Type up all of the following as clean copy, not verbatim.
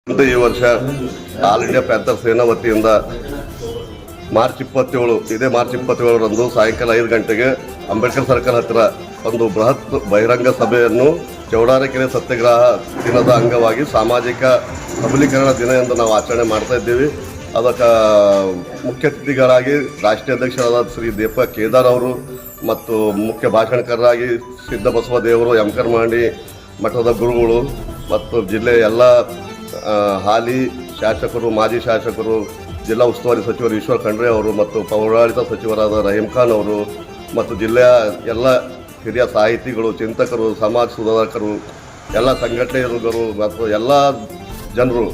ಈ ವರ್ಷ all India panther ಸೇನಾ ವತಿಯಿಂದ ಮಾರ್ಚ್ 27ರಂದು ಸಾಯಂಕಾಲ 5 ಗಂಟೆಗೆ ಅಂಬೇಡ್ಕರ್ ಸರ್ಕಲ್ ಹತ್ತಿರ ಒಂದು ಬೃಹತ್ ಬಹಿರಂಗ ಸಭೆಯನ್ನು ಚೌಡಾರೆಕೆರೆ ಸತ್ಯಾಗ್ರಹ ದಿನದ ಅಂಗವಾಗಿ ಸಾಮಾಜಿಕ ಸಬಲೀಕರಣ ದಿನ ಎಂದು ನಾವು ಆಚರಣೆ ಮಾಡ್ತಾ ಇದ್ದೀವಿ. ಅದಕ್ಕೆ ಮುಖ್ಯ ಅತಿಥಿಗಳಾಗಿ ರಾಷ್ಟ್ರೀಯ ಅಧ್ಯಕ್ಷರಾದ ಶ್ರೀ ದೀಪಕ್ ಕೇದಾರ್ ಅವರು ಮತ್ತು ಮುಖ್ಯ ಭಾಷಣಕಾರರಾಗಿ ಸಿದ್ದಬಸವ ದೇವರು ಯಮಕರ್ಮಾಂಡಿ ಮಠದ ಗುರುಗಳು ಮತ್ತು ಜಿಲ್ಲೆಯ ಎಲ್ಲ ಹಾಲಿ ಶಾಸಕರು, ಮಾಜಿ ಶಾಸಕರು, ಜಿಲ್ಲಾ ಉಸ್ತುವಾರಿ ಸಚಿವರು ಈಶ್ವರ್ ಖಂಡ್ರೆ ಅವರು ಮತ್ತು ಪೌರಾಡಳಿತ ಸಚಿವರಾದ ರಹೀಂ ಖಾನ್ ಅವರು ಮತ್ತು ಜಿಲ್ಲೆಯ ಎಲ್ಲ ಹಿರಿಯ ಸಾಹಿತಿಗಳು, ಚಿಂತಕರು, ಸಮಾಜ ಸುಧಾರಕರು, ಎಲ್ಲ ಸಂಘಟನೆಗಳು ಮತ್ತು ಎಲ್ಲ ಜನರು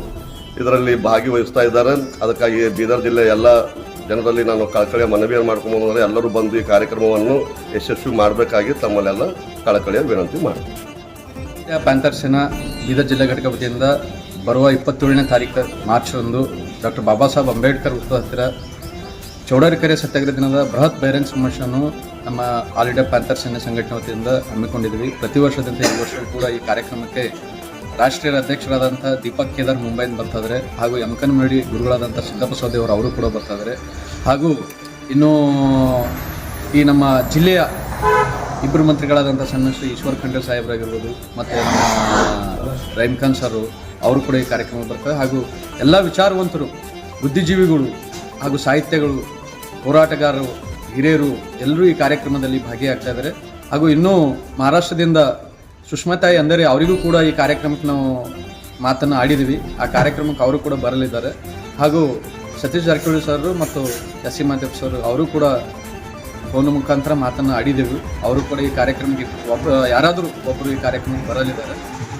ಇದರಲ್ಲಿ ಭಾಗವಹಿಸ್ತಾ ಇದ್ದಾರೆ. ಅದಕ್ಕಾಗಿ ಬೀದರ್ ಜಿಲ್ಲೆಯ ಎಲ್ಲ ಜನರಲ್ಲಿ ನಾನು ಕಳಕಳಿಯ ಮನವಿಯನ್ನು ಮಾಡ್ಕೊಂಡ್ಬಂದರೆ ಎಲ್ಲರೂ ಬಂದು ಈ ಕಾರ್ಯಕ್ರಮವನ್ನು ಯಶಸ್ವಿ ಮಾಡಬೇಕಾಗಿ ತಮ್ಮಲ್ಲೆಲ್ಲ ಕಳಕಳಿಯ ವಿನಂತಿ ಮಾಡ್ತೀನಿ. ಪ್ಯಾಂಥರ್ ಸೇನಾ ಬೀದರ್ ಜಿಲ್ಲಾ ಘಟಕ ವತಿಯಿಂದ ಬರುವ 27ನೇ ತಾರೀಕು ಮಾರ್ಚ್ ಡಾಕ್ಟರ್ ಬಾಬಾ ಸಾಹೇಬ್ ಅಂಬೇಡ್ಕರ್ ವೃತ್ತದ ಹತ್ತಿರ ಚೌಡಾರೆಕೆರೆ ಸತ್ಯಾಗ್ರಹ ದಿನದ ಬೃಹತ್ ಬಹಿರಂಗ ಸಮಾವೇಶವನ್ನು ನಮ್ಮ ಆಲ್ ಇಂಡಿಯಾ ಪ್ಯಾಂಥರ್ ಸೇನಾ ಸಂಘಟನೆ ವತಿಯಿಂದ ಹಮ್ಮಿಕೊಂಡಿದ್ದೀವಿ. ಪ್ರತಿ ವರ್ಷದಂತೆ ಈ ವರ್ಷ ಕೂಡ ಈ ಕಾರ್ಯಕ್ರಮಕ್ಕೆ ರಾಷ್ಟ್ರೀಯ ಅಧ್ಯಕ್ಷರಾದಂಥ ದೀಪಕ್ ಕೇದಾರ್ ಮುಂಬೈಯಿಂದ ಬರ್ತಾಯಿದ್ದಾರೆ, ಹಾಗೂ ಯಮಕನ್ಮಡಿ ಗುರುಗಳಾದಂಥ ಸಿದ್ದಬಸವ ದೇವರು ಅವರು ಕೂಡ ಬರ್ತಾಯಿದ್ದಾರೆ. ಹಾಗೂ ಇನ್ನು ಈ ನಮ್ಮ ಜಿಲ್ಲೆಯ ಇಬ್ಬರು ಮಂತ್ರಿಗಳಾದಂಥ ಶ್ರೀ ಈಶ್ವರ್ ಖಂಡ್ರೆ ಸಾಹೇಬರಾಗಿರ್ಬೋದು ಮತ್ತು ನಮ್ಮ ರಹೀಂ ಖಾನ್ ಸರ್ ಅವರು ಕೂಡ ಈ ಕಾರ್ಯಕ್ರಮ ಬರ್ತಾರೆ. ಹಾಗೂ ಎಲ್ಲ ವಿಚಾರವಂತರು, ಬುದ್ಧಿಜೀವಿಗಳು ಹಾಗೂ ಸಾಹಿತ್ಯಗಳು, ಹೋರಾಟಗಾರರು, ಹಿರಿಯರು ಎಲ್ಲರೂ ಈ ಕಾರ್ಯಕ್ರಮದಲ್ಲಿ ಭಾಗಿಯಾಗ್ತಾ ಇದ್ದಾರೆ. ಹಾಗೂ ಇನ್ನೂ ಮಹಾರಾಷ್ಟ್ರದಿಂದ ಸುಷ್ಮಾತಾಯಿ ಅಂದರೆ ಅವರಿಗೂ ಕೂಡ ಈ ಕಾರ್ಯಕ್ರಮಕ್ಕೆ ನಾವು ಮಾತನ್ನು ಆಡಿದ್ದೀವಿ. ಆ ಕಾರ್ಯಕ್ರಮಕ್ಕೆ ಅವರು ಕೂಡ ಬರಲಿದ್ದಾರೆ. ಹಾಗೂ ಸತೀಶ್ ಜಾರಕಿಹೊಳಿ ಸರ್ ಮತ್ತು ಎಸ್.ಸಿ. ಮಾದೇವ್ ಸರ್ ಅವರು ಕೂಡ ಫೋನ್ ಮುಖಾಂತರ ಮಾತನ್ನು ಆಡಿದೆವು. ಅವರು ಕೂಡ ಈ ಕಾರ್ಯಕ್ರಮಕ್ಕೆ ಯಾರಾದರೂ ಒಬ್ಬರು ಈ ಕಾರ್ಯಕ್ರಮಕ್ಕೆ ಬರಲಿದ್ದಾರೆ.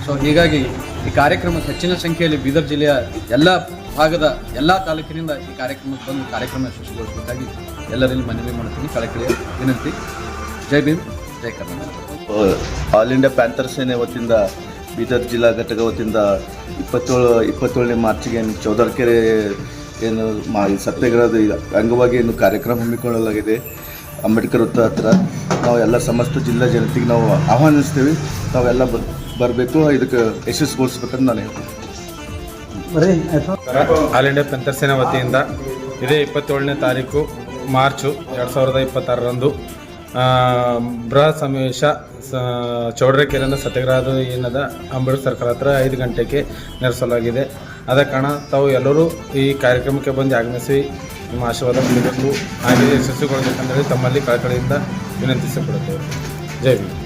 ಸೊ ಹೀಗಾಗಿ ಈ ಕಾರ್ಯಕ್ರಮಕ್ಕೆ ಹೆಚ್ಚಿನ ಸಂಖ್ಯೆಯಲ್ಲಿ ಬೀದರ್ ಜಿಲ್ಲೆಯ ಎಲ್ಲ ಭಾಗದ ಎಲ್ಲ ತಾಲೂಕಿನಿಂದ ಈ ಕಾರ್ಯಕ್ರಮಕ್ಕೆ ಬಂದು ಕಾರ್ಯಕ್ರಮ ಯಶಸ್ವಿಗೊಳಿಸಬೇಕಾಗಿ ಎಲ್ಲರಲ್ಲಿ ಮನವಿ ಮಾಡುತ್ತೀನಿ. ಕಳಕಳಿಯ ವಿನಂತಿ. ಜೈ ಭೀಮ್, ಜೈ ಕರ್ನಾಟಕ. ಆಲ್ ಇಂಡಿಯಾ ಪ್ಯಾಂಥರ್ ಸೇನೆ ವತಿಯಿಂದ ಬೀದರ್ ಜಿಲ್ಲಾ ಘಟಕ ವತಿಯಿಂದ 27ನೇ ಮಾರ್ಚಿಗೆ ಚೌಡಾರೆಕೆರೆ ಸತ್ಯಾಗ್ರಹದ ಅಂಗವಾಗಿ ಕಾರ್ಯಕ್ರಮ ಹಮ್ಮಿಕೊಳ್ಳಲಾಗಿದೆ. ಅಂಬೇಡ್ಕರ್ ವೃತ್ತ ಹತ್ತಿರ ನಾವು ಎಲ್ಲ ಸಮಸ್ತ ಜಿಲ್ಲಾ ಜನತೆಗೆ ನಾವು ಆಹ್ವಾನಿಸ್ತೀವಿ. ನಾವೆಲ್ಲ ಬರಬೇಕು, ಇದಕ್ಕೆ ಯಶಸ್ವಿಗೊಳಿಸ್ಬೇಕಂತ ನಾನು ಹೇಳ್ತೀನಿ. ಆಲ್ ಇಂಡಿಯಾ ಪ್ಯಾಂಥರ್ ಸೇನಾ ವತಿಯಿಂದ ಇದೇ 27ನೇ ತಾರೀಕು ಮಾರ್ಚು 2026ರಂದು ಬೃಹತ್ ಸಮಾವೇಶ ಚೌಡಾರೆಕೆರೆಯಿಂದ ಸತ್ಯಾಗ್ರಹದ ಏನದ ಅಂಬೇಡ್ಕರ್ ಸರ್ಕಲ್ ಹತ್ರ 5 ಗಂಟೆಗೆ ನಡೆಸಲಾಗಿದೆ. ಆದ ಕಾರಣ ತಾವು ಎಲ್ಲರೂ ಈ ಕಾರ್ಯಕ್ರಮಕ್ಕೆ ಬಂದು ಆಗಮಿಸಿ ನಿಮ್ಮ ಆಶೀರ್ವಾದ ಪಡೆಯಬೇಕು, ಹಾಗೆ ಯಶಸ್ವಿಗೊಳ್ಳಬೇಕೆಂದರೆ ತಮ್ಮಲ್ಲಿ ಕಳಕಳಿಯಿಂದ ವಿನಂತಿಸಿಕೊಡುತ್ತೇವೆ. ಜೈ ಭೀಮ್.